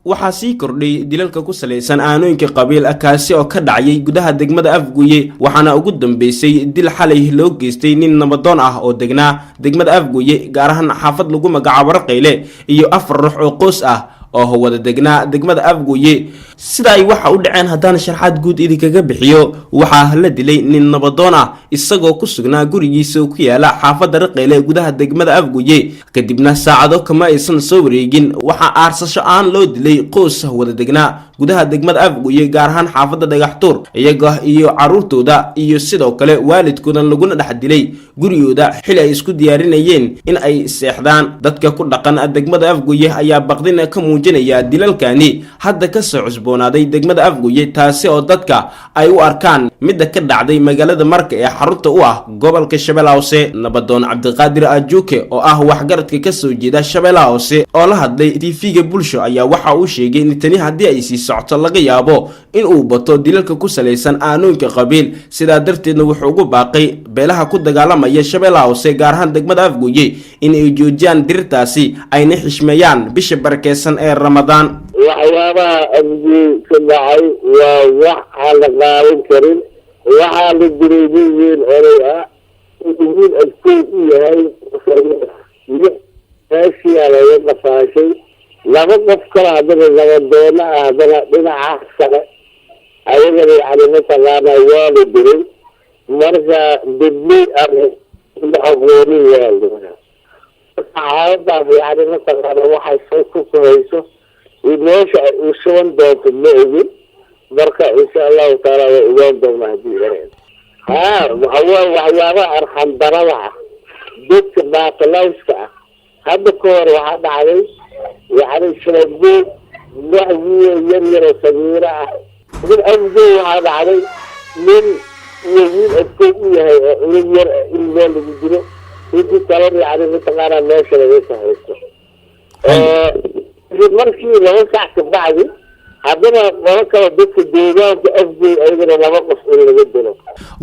waxaa sii kordhay dilalka ku salaysan aanooyinka qabiil kaasi oo ka dhacay gudaha degmada Afgooye waxaana ugu dambeysay dil xalay loo geystay nin nabadoon ah oo degnaa degmada Afgooye gaar ahaan xaafad lagu magacaabo Raqeyle iyo 4 ruux oo qoys ah oo wada degnaa degmada Afgooye sida ay waxa u dhaceen haddana sharxaad guud idinkaga bixiyo waxa la dilay nin nabadoon ah isagoo ku sugnaa gurigiisa ku yaala xaafadda Raqeyle gudaha degmada Afgooye kadibna saacado kama aysan soo wareegin waxa aarsasho aan loo dilay qoys wada degnaa gudaha degmada Afgooye gaar ahaan xaafadda Dhagaxtuur iyaga iyo caruurtooda iyo sidoo kale waalidkooda laguna dhex dilay gurigooda xil ay isku diyaarinayeen in ay seexdaan dadka ku dhaqan degmada Afgooye ayaa baqdin ka muujinaya dilalkani hadda ka soo cusboonaaday degmada Afgooye taasi oo dadka ay u arkaan mid ka dhacday magaalada Marka ee xarunta u ah gobolka Shabeellaha Hoose nabadoon Cabdiqaadir Ajuuke oo ah waxgaradka ka soo jeeda Shabeellaha Hoose oo la hadlay TV-ga bulsho ayaa waxa uu sheegay in tani haddii ay sii socoto laga yaabo in uu bato dilalka ku salaysan aanooyinka qabiil sida darteedna wuxuu ugu baaqay beelaha ku dagaalamaya Shabeellaha Hoose gaar ahaan degmada Afgooye in ay joojiyaan dirirtaasi ayna xishmeeyaan bisha barakeysan ee Ramadaan waxyaabaha amni ka dhacay waa wax aan la qaadan karin waxaa la diray wiil oray ah wiil adkuu u yahay meeshii laga qafaashay laba qof kale haddana nabadoona ah haddana dhinaca sare ayagana yani mataqaana waa la diray marka dibli la aqoonin waa xaaladaas yani mataqaana waxay soo ku kohayso meesha uu shuban doonto ma ogin marka insha allahu taala waa ogaan doonaa haddii yareen waxyaabaha arxam darada ah dadka baaqalawska ah hadda ka hor waxaa dhacday yani shababuug wax yar yaroo sagiiro ah mid Afgooye waxaa dhacday nin wiil adkuu u yahay oo cunug yar in meel lagu dilo intii kale yani mataqaana meesha laga sahaysto markii laba saac ka bacdi haddana laba kale dadka deegaanka Afgooye ayagana laba qof in laga dilo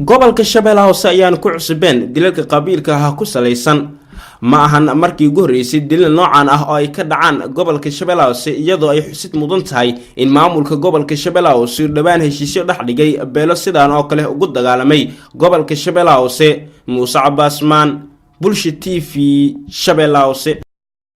gobolka Shabeellaha Hoose ayaan ku cusbeen dilalka qabiilka ah ku salaysan ma ahan markii ugu horeysay dilal noocan ah oo ay ka dhacaan gobolka Shabeellaha Hoose iyadoo ay xusid mudan tahay in maamulka gobolka Shabeellaha Hoose dhawaan heshiisyo dhex dhigay beelo sidaan oo kale ugu dagaalamay gobolka Shabeellaha Hoose Muuse Cabbaasmaan Bulsho TV Shabeellaha Hoose